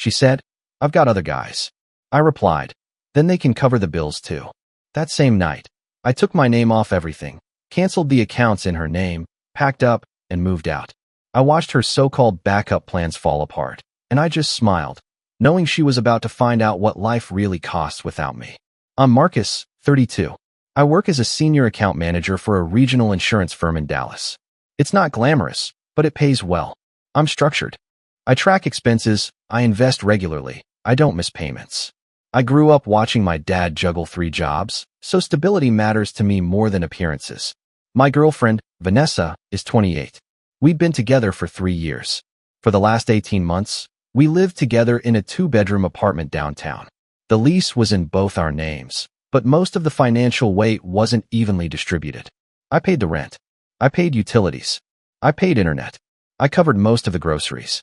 She said, "I've got other guys." I replied, "Then they can cover the bills too." That same night, I took my name off everything, canceled the accounts in her name, packed up, and moved out. I watched her so-called backup plans fall apart, and I just smiled, knowing she was about to find out what life really costs without me. I'm Marcus, 32. I work as a senior account manager for a regional insurance firm in Dallas. It's not glamorous, but it pays well. I'm structured. I track expenses, I invest regularly, I don't miss payments. I grew up watching my dad juggle 3 jobs, so stability matters to me more than appearances. My girlfriend, Vanessa, is 28. We've been together for 3 years. For the last 18 months, we lived together in a 2-bedroom apartment downtown. The lease was in both our names, but most of the financial weight wasn't evenly distributed. I paid the rent. I paid utilities. I paid internet. I covered most of the groceries.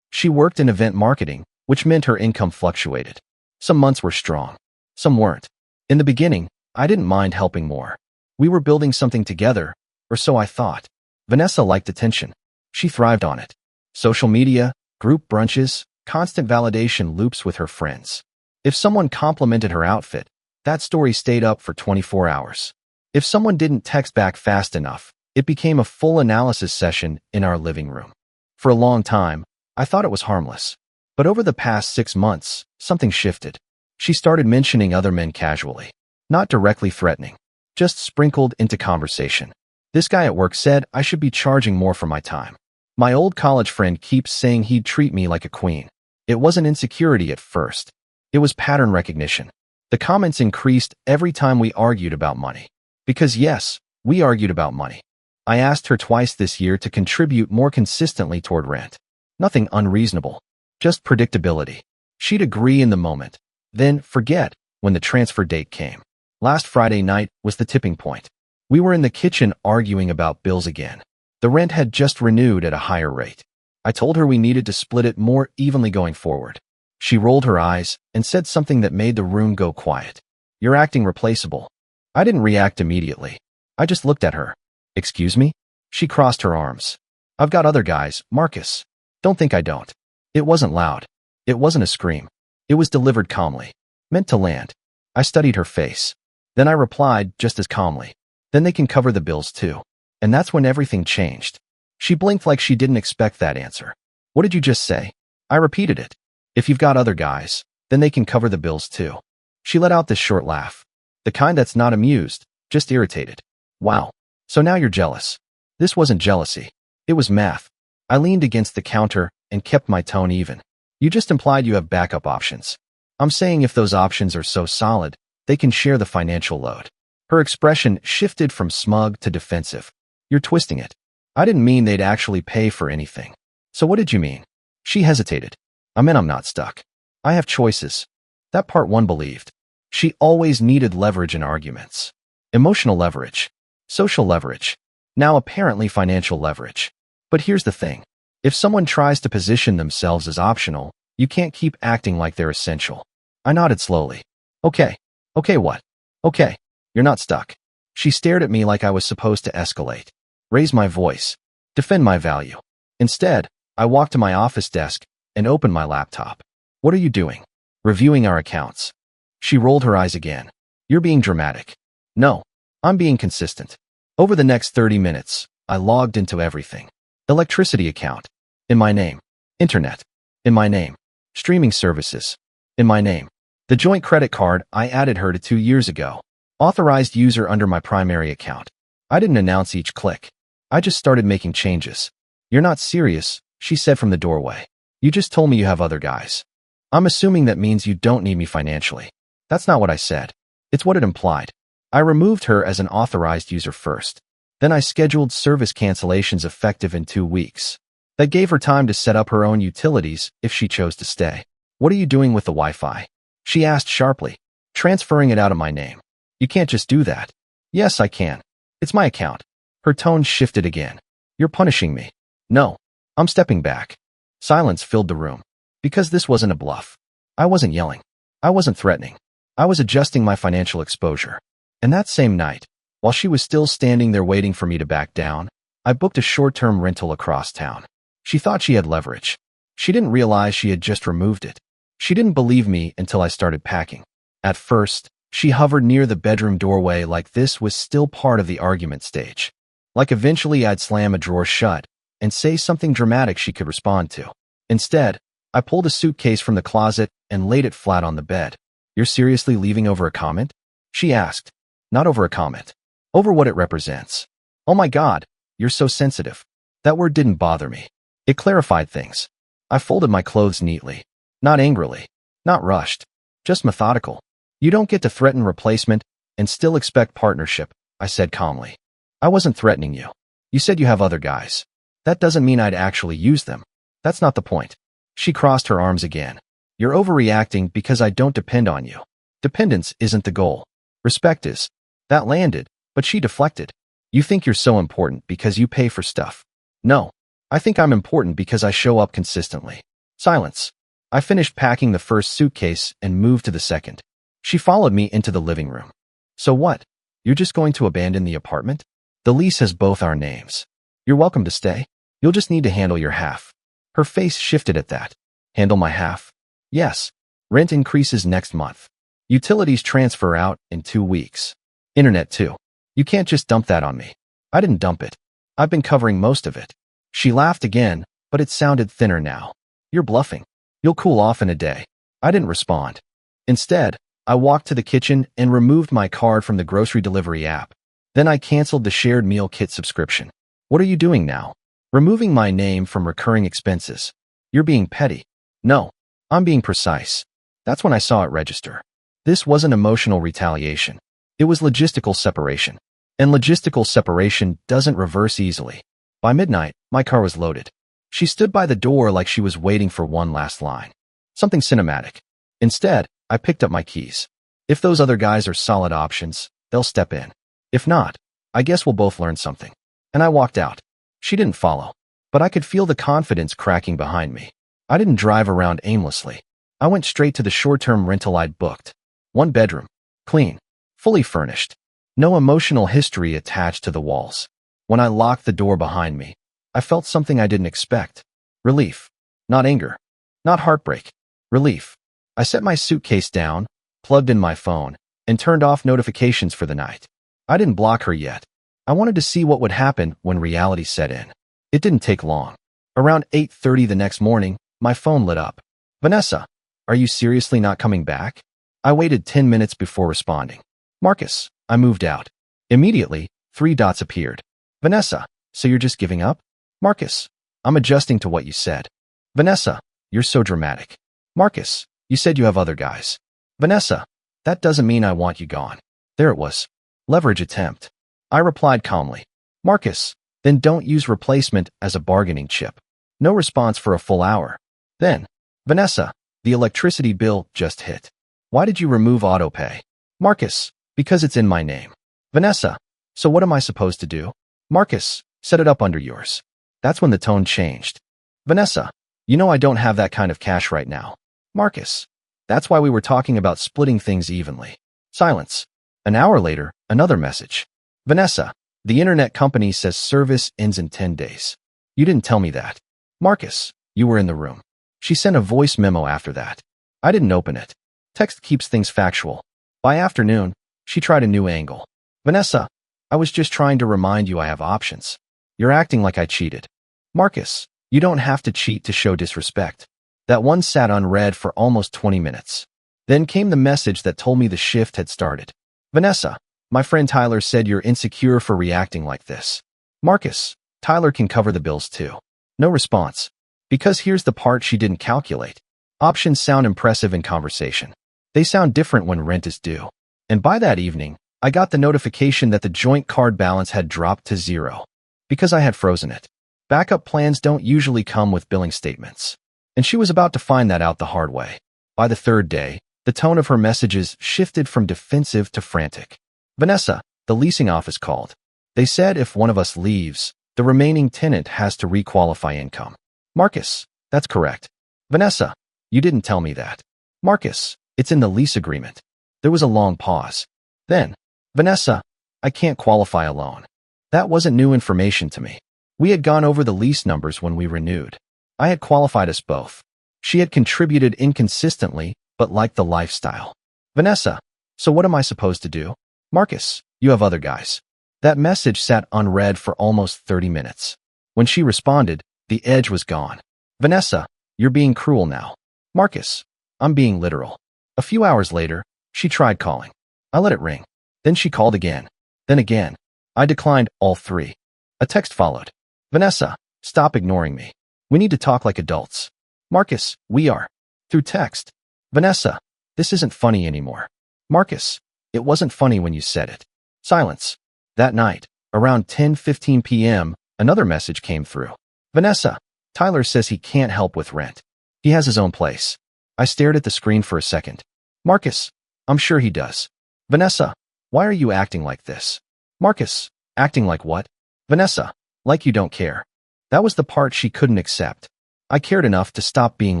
She worked in event marketing, which meant her income fluctuated. Some months were strong. Some weren't. In the beginning, I didn't mind helping more. We were building something together, or so I thought. Vanessa liked attention. She thrived on it. Social media, group brunches, constant validation loops with her friends. If someone complimented her outfit, that story stayed up for 24 hours. If someone didn't text back fast enough, it became a full analysis session in our living room. For a long time, I thought it was harmless. But over the past 6 months, something shifted. She started mentioning other men casually. Not directly threatening. Just sprinkled into conversation. This guy at work said I should be charging more for my time. My old college friend keeps saying he'd treat me like a queen. It wasn't insecurity at first. It was pattern recognition. The comments increased every time we argued about money. Because yes, we argued about money. I asked her twice this year to contribute more consistently toward rent. Nothing unreasonable. Just predictability. She'd agree in the moment, then forget when the transfer date came. Last Friday night was the tipping point. We were in the kitchen arguing about bills again. The rent had just renewed at a higher rate. I told her we needed to split it more evenly going forward. She rolled her eyes and said something that made the room go quiet. "You're acting replaceable." I didn't react immediately. I just looked at her. "Excuse me?" She crossed her arms. "I've got other guys, Marcus. Don't think I don't." It wasn't loud. It wasn't a scream. It was delivered calmly. Meant to land. I studied her face. Then I replied just as calmly. "Then they can cover the bills too." And that's when everything changed. She blinked like she didn't expect that answer. "What did you just say?" I repeated it. "If you've got other guys, then they can cover the bills too." She let out this short laugh. The kind that's not amused, just irritated. "Wow. So now you're jealous." This wasn't jealousy. It was math. I leaned against the counter and kept my tone even. "You just implied you have backup options." "I'm saying if those options are so solid, they can share the financial load." Her expression shifted from smug to defensive. "You're twisting it." "I didn't mean they'd actually pay for anything." "So what did you mean?" She hesitated. "I meant I'm not stuck. I have choices." That part one believed. She always needed leverage in arguments. Emotional leverage. Social leverage. Now apparently financial leverage. But here's the thing. If someone tries to position themselves as optional, you can't keep acting like they're essential. I nodded slowly. "Okay. Okay what?" "Okay. You're not stuck." She stared at me like I was supposed to escalate. Raise my voice. Defend my value. Instead, I walked to my office desk and opened my laptop. "What are you doing?" "Reviewing our accounts." She rolled her eyes again. "You're being dramatic." "No. I'm being consistent." Over the next 30 minutes, I logged into everything. Electricity account. In my name. Internet. In my name. Streaming services. In my name. The joint credit card I added her to 2 years ago. Authorized user under my primary account. I didn't announce each click. I just started making changes. "You're not serious," she said from the doorway. "You just told me you have other guys." "I'm assuming that means you don't need me financially." That's not what I said. It's what it implied. I removed her as an authorized user first. Then I scheduled service cancellations effective in 2 weeks. That gave her time to set up her own utilities if she chose to stay. "What are you doing with the Wi-Fi?" she asked sharply. "Transferring it out of my name." "You can't just do that." "Yes, I can. It's my account." Her tone shifted again. "You're punishing me." "No. I'm stepping back." Silence filled the room. Because this wasn't a bluff. I wasn't yelling. I wasn't threatening. I was adjusting my financial exposure. And that same night, while she was still standing there waiting for me to back down, I booked a short-term rental across town. She thought she had leverage. She didn't realize she had just removed it. She didn't believe me until I started packing. At first, she hovered near the bedroom doorway like this was still part of the argument stage. Like eventually I'd slam a drawer shut and say something dramatic she could respond to. Instead, I pulled a suitcase from the closet and laid it flat on the bed. You're seriously leaving over a comment? She asked. Not over a comment. Over what it represents. Oh my God, you're so sensitive. That word didn't bother me. It clarified things. I folded my clothes neatly. Not angrily. Not rushed. Just methodical. You don't get to threaten replacement and still expect partnership, I said calmly. I wasn't threatening you. You said you have other guys. That doesn't mean I'd actually use them. That's not the point. She crossed her arms again. You're overreacting because I don't depend on you. Dependence isn't the goal. Respect is. That landed, but she deflected. You think you're so important because you pay for stuff. No. I think I'm important because I show up consistently. Silence. I finished packing the first suitcase and moved to the second. She followed me into the living room. So what? You're just going to abandon the apartment? The lease has both our names. You're welcome to stay. You'll just need to handle your half. Her face shifted at that. Handle my half? Yes. Rent increases next month. Utilities transfer out in 2 weeks. Internet too. You can't just dump that on me. I didn't dump it. I've been covering most of it. She laughed again, but it sounded thinner now. You're bluffing. You'll cool off in a day. I didn't respond. Instead, I walked to the kitchen and removed my card from the grocery delivery app. Then I canceled the shared meal kit subscription. What are you doing now? Removing my name from recurring expenses. You're being petty. No, I'm being precise. That's when I saw it register. This wasn't emotional retaliation. It was logistical separation. And logistical separation doesn't reverse easily. By midnight, my car was loaded. She stood by the door like she was waiting for one last line. Something cinematic. Instead, I picked up my keys. If those other guys are solid options, they'll step in. If not, I guess we'll both learn something. And I walked out. She didn't follow. But I could feel the confidence cracking behind me. I didn't drive around aimlessly. I went straight to the short-term rental I'd booked. 1 bedroom. Clean. Fully furnished. No emotional history attached to the walls. When I locked the door behind me, I felt something I didn't expect. Relief. Not anger. Not heartbreak. Relief. I set my suitcase down, plugged in my phone, and turned off notifications for the night. I didn't block her yet. I wanted to see what would happen when reality set in. It didn't take long. Around 8:30 the next morning, my phone lit up. Vanessa, are you seriously not coming back? I waited 10 minutes before responding. Marcus, I moved out. Immediately, 3 dots appeared. Vanessa, so you're just giving up? Marcus, I'm adjusting to what you said. Vanessa, you're so dramatic. Marcus, you said you have other guys. Vanessa, that doesn't mean I want you gone. There it was. Leverage attempt. I replied calmly. Marcus, then don't use replacement as a bargaining chip. No response for a full hour. Then, Vanessa, the electricity bill just hit. Why did you remove autopay? Marcus, because it's in my name. Vanessa, so what am I supposed to do? Marcus, set it up under yours. That's when the tone changed. Vanessa, you know I don't have that kind of cash right now. Marcus, that's why we were talking about splitting things evenly. Silence. An hour later, another message. Vanessa, the internet company says service ends in 10 days. You didn't tell me that. Marcus, you were in the room. She sent a voice memo after that. I didn't open it. Text keeps things factual. By afternoon, she tried a new angle. Vanessa, I was just trying to remind you I have options. You're acting like I cheated. Marcus, you don't have to cheat to show disrespect. That one sat unread for almost 20 minutes. Then came the message that told me the shift had started. Vanessa, my friend Tyler said you're insecure for reacting like this. Marcus, Tyler can cover the bills too. No response. Because here's the part she didn't calculate. Options sound impressive in conversation. They sound different when rent is due. And by that evening, I got the notification that the joint card balance had dropped to 0. Because I had frozen it. Backup plans don't usually come with billing statements. And she was about to find that out the hard way. By the 3rd day, the tone of her messages shifted from defensive to frantic. Vanessa, the leasing office called. They said if one of us leaves, the remaining tenant has to requalify income. Marcus, that's correct. Vanessa, you didn't tell me that. Marcus, it's in the lease agreement. There was a long pause. Then, Vanessa, I can't qualify alone. That wasn't new information to me. We had gone over the lease numbers when we renewed. I had qualified us both. She had contributed inconsistently, but liked the lifestyle. Vanessa, so what am I supposed to do? Marcus, you have other guys. That message sat unread for almost 30 minutes. When she responded, the edge was gone. Vanessa, you're being cruel now. Marcus, I'm being literal. A few hours later, she tried calling. I let it ring. Then she called again. Then again. I declined all three. A text followed. Vanessa, stop ignoring me. We need to talk like adults. Marcus, we are. Through text. Vanessa, this isn't funny anymore. Marcus, it wasn't funny when you said it. Silence. That night, around 10:15 p.m., another message came through. Vanessa, Tyler says he can't help with rent. He has his own place. I stared at the screen for a second. Marcus, I'm sure he does. Vanessa, why are you acting like this? Marcus, acting like what? Vanessa, like you don't care. That was the part she couldn't accept. I cared enough to stop being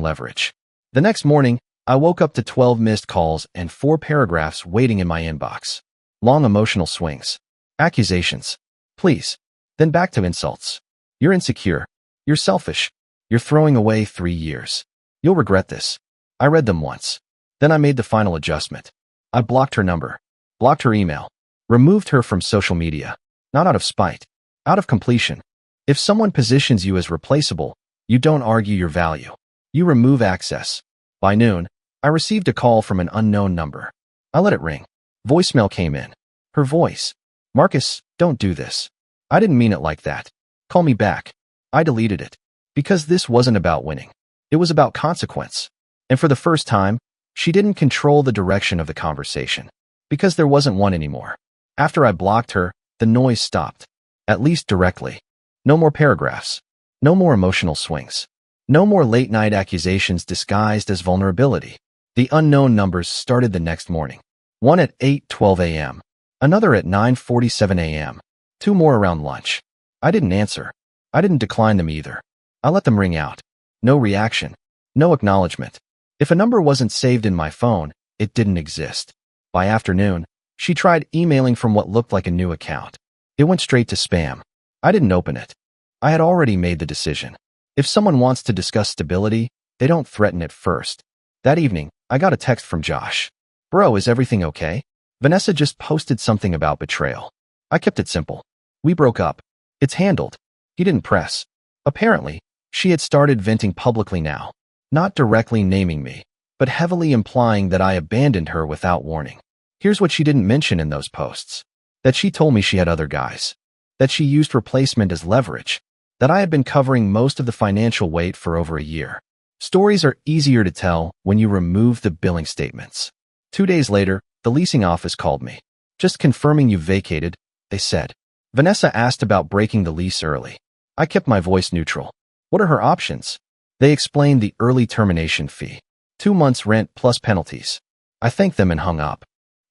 leverage. The next morning, I woke up to 12 missed calls and 4 paragraphs waiting in my inbox. Long emotional swings. Accusations. Please. Then back to insults. You're insecure. You're selfish. You're throwing away 3 years. You'll regret this. I read them once. Then I made the final adjustment. I blocked her number, blocked her email, removed her from social media. Not out of spite, out of completion. If someone positions you as replaceable, you don't argue your value. You remove access. By noon, I received a call from an unknown number. I let it ring. Voicemail came in. Her voice. Marcus, don't do this. I didn't mean it like that. Call me back. I deleted it. Because this wasn't about winning. It was about consequence. And for the first time, she didn't control the direction of the conversation. Because there wasn't one anymore. After I blocked her, the noise stopped. At least directly. No more paragraphs. No more emotional swings. No more late-night accusations disguised as vulnerability. The unknown numbers started the next morning. One at 8:12 a.m. Another at 9:47 a.m. 2 more around lunch. I didn't answer. I didn't decline them either. I let them ring out. No reaction. No acknowledgement. If a number wasn't saved in my phone, it didn't exist. By afternoon, she tried emailing from what looked like a new account. It went straight to spam. I didn't open it. I had already made the decision. If someone wants to discuss stability, they don't threaten it first. That evening, I got a text from Josh. Bro, is everything okay? Vanessa just posted something about betrayal. I kept it simple. We broke up. It's handled. He didn't press. Apparently, she had started venting publicly now. Not directly naming me, but heavily implying that I abandoned her without warning. Here's what she didn't mention in those posts. That she told me she had other guys. That she used replacement as leverage. That I had been covering most of the financial weight for over a year. Stories are easier to tell when you remove the billing statements. 2 days later, the leasing office called me. Just confirming you vacated, they said. Vanessa asked about breaking the lease early. I kept my voice neutral. What are her options? They explained the early termination fee. 2 months rent plus penalties. I thanked them and hung up.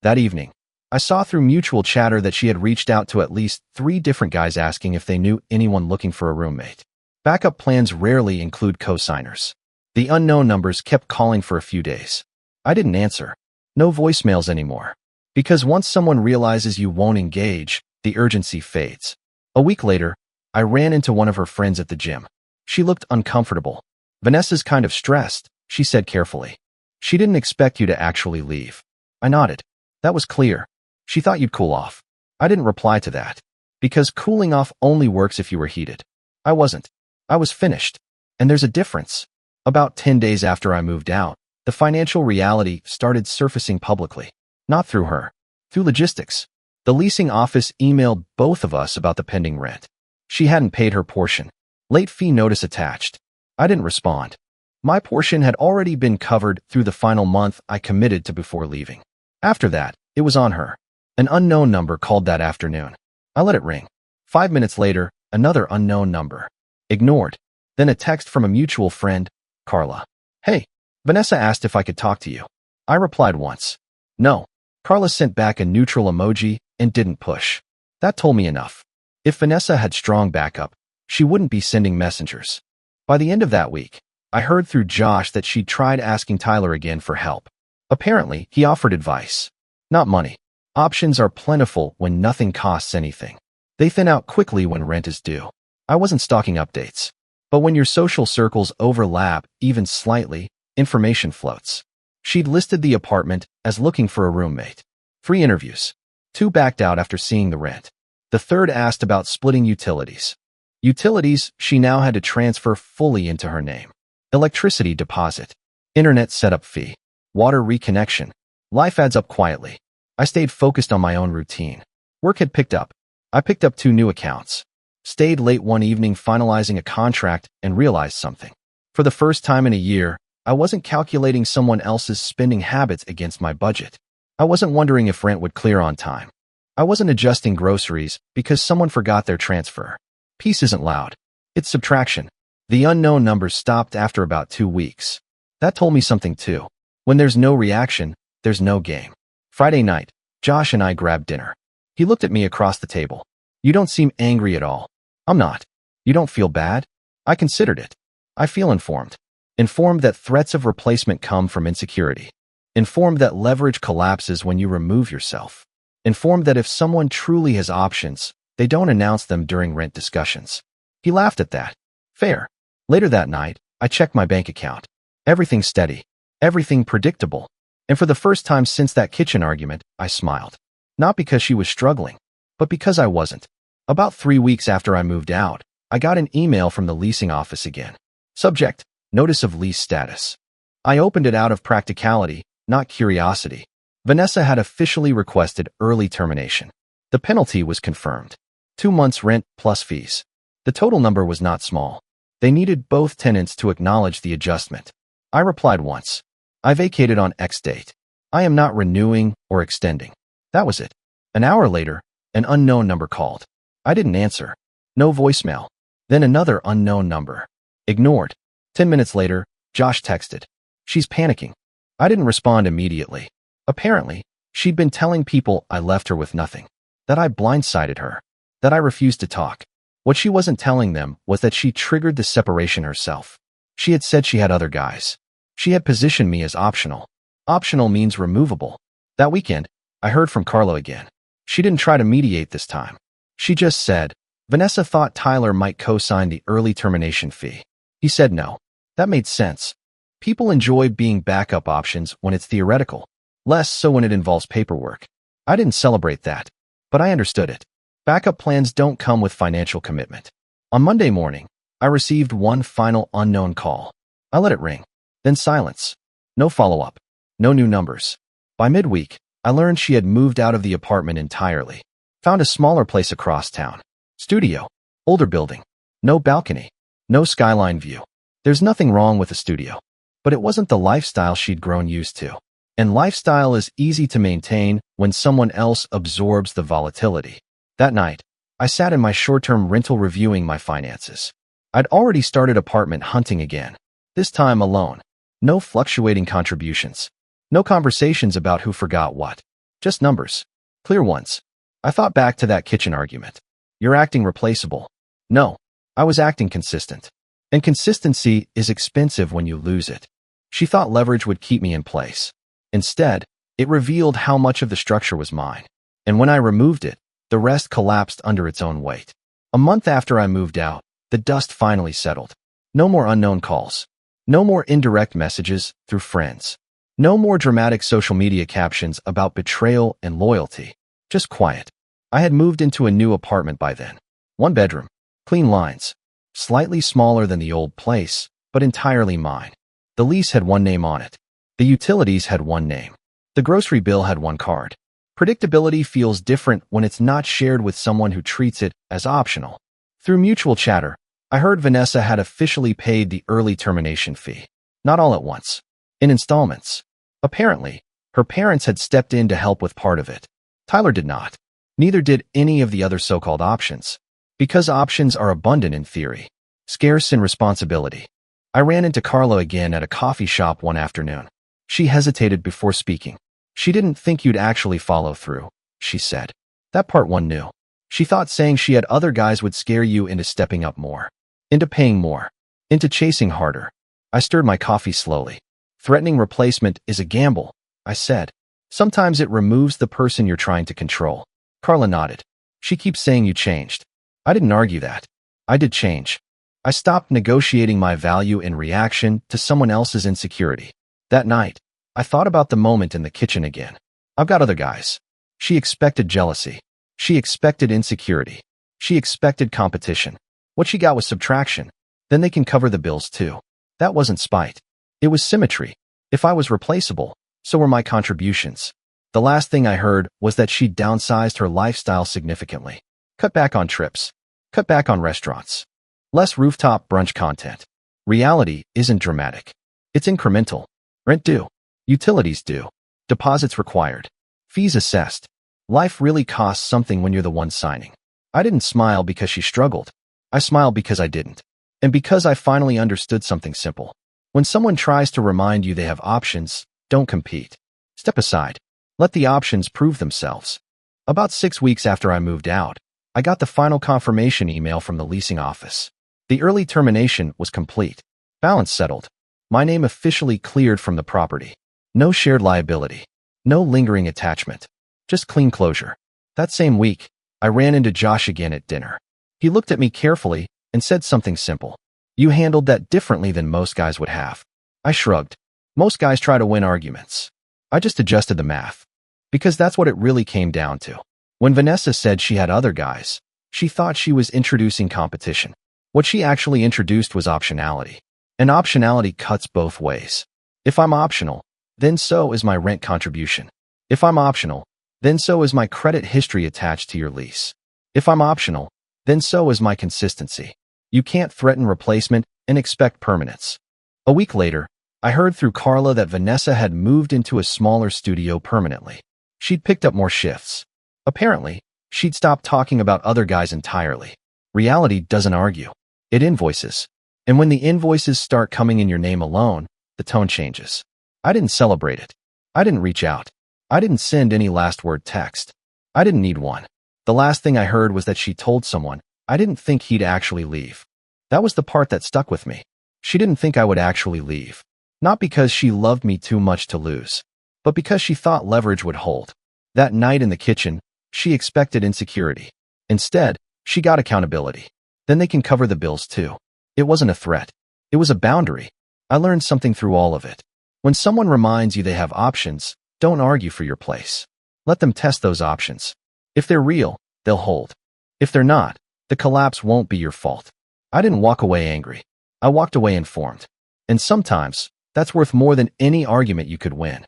That evening, I saw through mutual chatter that she had reached out to at least 3 different guys asking if they knew anyone looking for a roommate. Backup plans rarely include co-signers. The unknown numbers kept calling for a few days. I didn't answer. No voicemails anymore. Because once someone realizes you won't engage, the urgency fades. A week later, I ran into one of her friends at the gym. She looked uncomfortable. Vanessa's kind of stressed, she said carefully. She didn't expect you to actually leave. I nodded. That was clear. She thought you'd cool off. I didn't reply to that. Because cooling off only works if you were heated. I wasn't. I was finished. And there's a difference. About 10 days after I moved out, the financial reality started surfacing publicly. Not through her. Through logistics. The leasing office emailed both of us about the pending rent. She hadn't paid her portion. Late fee notice attached. I didn't respond. My portion had already been covered through the final month I committed to before leaving. After that, it was on her. An unknown number called that afternoon. I let it ring. 5 minutes later, another unknown number. Ignored. Then a text from a mutual friend, Carla. Hey, Vanessa asked if I could talk to you. I replied once. No. Carla sent back a neutral emoji and didn't push. That told me enough. If Vanessa had strong backup, she wouldn't be sending messengers. By the end of that week, I heard through Josh that she'd tried asking Tyler again for help. Apparently, he offered advice. Not money. Options are plentiful when nothing costs anything. They thin out quickly when rent is due. I wasn't stalking updates. But when your social circles overlap even slightly, information floats. She'd listed the apartment as looking for a roommate. 3 interviews. 2 backed out after seeing the rent. The third asked about splitting utilities. Utilities she now had to transfer fully into her name. Electricity deposit. Internet setup fee. Water reconnection. Life adds up quietly. I stayed focused on my own routine. Work had picked up. I picked up 2 new accounts. Stayed late one evening finalizing a contract and realized something. For the first time in a year, I wasn't calculating someone else's spending habits against my budget. I wasn't wondering if rent would clear on time. I wasn't adjusting groceries because someone forgot their transfer. Peace isn't loud. It's subtraction. The unknown numbers stopped after about 2 weeks. That told me something too. When there's no reaction, there's no game. Friday night, Josh and I grabbed dinner. He looked at me across the table. You don't seem angry at all. I'm not. You don't feel bad? I considered it. I feel informed. Informed that threats of replacement come from insecurity. Informed that leverage collapses when you remove yourself. Informed that if someone truly has options, they don't announce them during rent discussions. He laughed at that. Fair. Later that night, I checked my bank account. Everything steady. Everything predictable. And for the first time since that kitchen argument, I smiled. Not because she was struggling, but because I wasn't. About 3 weeks after I moved out, I got an email from the leasing office again. Subject: Notice of lease status. I opened it out of practicality, not curiosity. Vanessa had officially requested early termination. The penalty was confirmed. 2 months rent plus fees. The total number was not small. They needed both tenants to acknowledge the adjustment. I replied once. I vacated on X date. I am not renewing or extending. That was it. An hour later, an unknown number called. I didn't answer. No voicemail. Then another unknown number. Ignored. 10 minutes later, Josh texted. She's panicking. I didn't respond immediately. Apparently, she'd been telling people I left her with nothing. That I blindsided her. That I refused to talk. What she wasn't telling them was that she triggered the separation herself. She had said she had other guys. She had positioned me as optional. Optional means removable. That weekend, I heard from Carla again. She didn't try to mediate this time. She just said, Vanessa thought Tyler might co-sign the early termination fee. He said no. That made sense. People enjoy being backup options when it's theoretical, less so when it involves paperwork. I didn't celebrate that, but I understood it. Backup plans don't come with financial commitment. On Monday morning, I received one final unknown call. I let it ring. Then silence. No follow-up. No new numbers. By midweek, I learned she had moved out of the apartment entirely. Found a smaller place across town. Studio. Older building. No balcony. No skyline view. There's nothing wrong with a studio. But it wasn't the lifestyle she'd grown used to. And lifestyle is easy to maintain when someone else absorbs the volatility. That night, I sat in my short-term rental reviewing my finances. I'd already started apartment hunting again. This time alone. No fluctuating contributions. No conversations about who forgot what. Just numbers. Clear ones. I thought back to that kitchen argument. You're acting replaceable. No, I was acting consistent. And consistency is expensive when you lose it. She thought leverage would keep me in place. Instead, it revealed how much of the structure was mine. And when I removed it, the rest collapsed under its own weight. A month after I moved out, the dust finally settled. No more unknown calls. No more indirect messages through friends. No more dramatic social media captions about betrayal and loyalty. Just quiet. I had moved into a new apartment by then. 1 bedroom. Clean lines. Slightly smaller than the old place, but entirely mine. The lease had 1 name on it. The utilities had 1 name. The grocery bill had 1 card. Predictability feels different when it's not shared with someone who treats it as optional. Through mutual chatter, I heard Vanessa had officially paid the early termination fee. Not all at once. In installments. Apparently, her parents had stepped in to help with part of it. Tyler did not. Neither did any of the other so-called options. Because options are abundant in theory. Scarce in responsibility. I ran into Carla again at a coffee shop one afternoon. She hesitated before speaking. She didn't think you'd actually follow through, she said. That part one knew. She thought saying she had other guys would scare you into stepping up more. Into paying more. Into chasing harder. I stirred my coffee slowly. Threatening replacement is a gamble, I said. Sometimes it removes the person you're trying to control. Carla nodded. She keeps saying you changed. I didn't argue that. I did change. I stopped negotiating my value in reaction to someone else's insecurity. That night, I thought about the moment in the kitchen again. I've got other guys. She expected jealousy. She expected insecurity. She expected competition. What she got was subtraction. Then they can cover the bills too. That wasn't spite. It was symmetry. If I was replaceable, so were my contributions. The last thing I heard was that she'd downsized her lifestyle significantly. Cut back on trips. Cut back on restaurants. Less rooftop brunch content. Reality isn't dramatic. It's incremental. Rent due. Utilities due. Deposits required. Fees assessed. Life really costs something when you're the one signing. I didn't smile because she struggled. I smiled because I didn't. And because I finally understood something simple. When someone tries to remind you they have options, don't compete. Step aside. Let the options prove themselves. About 6 weeks after I moved out, I got the final confirmation email from the leasing office. The early termination was complete. Balance settled. My name officially cleared from the property. No shared liability. No lingering attachment. Just clean closure. That same week, I ran into Josh again at dinner. He looked at me carefully and said something simple. You handled that differently than most guys would have. I shrugged. Most guys try to win arguments. I just adjusted the math. Because that's what it really came down to. When Vanessa said she had other guys, she thought she was introducing competition. What she actually introduced was optionality. And optionality cuts both ways. If I'm optional, then so is my rent contribution. If I'm optional, then so is my credit history attached to your lease. If I'm optional, then so is my consistency. You can't threaten replacement and expect permanence. A week later, I heard through Carla that Vanessa had moved into a smaller studio permanently. She'd picked up more shifts. Apparently, she'd stopped talking about other guys entirely. Reality doesn't argue. It invoices. And when the invoices start coming in your name alone, the tone changes. I didn't celebrate it. I didn't reach out. I didn't send any last word text. I didn't need one. The last thing I heard was that she told someone, I didn't think he'd actually leave. That was the part that stuck with me. She didn't think I would actually leave. Not because she loved me too much to lose, but because she thought leverage would hold. That night in the kitchen, she expected insecurity. Instead, she got accountability. Then they can cover the bills too. It wasn't a threat. It was a boundary. I learned something through all of it. When someone reminds you they have options, don't argue for your place. Let them test those options. If they're real, they'll hold. If they're not, the collapse won't be your fault. I didn't walk away angry. I walked away informed. And sometimes, that's worth more than any argument you could win.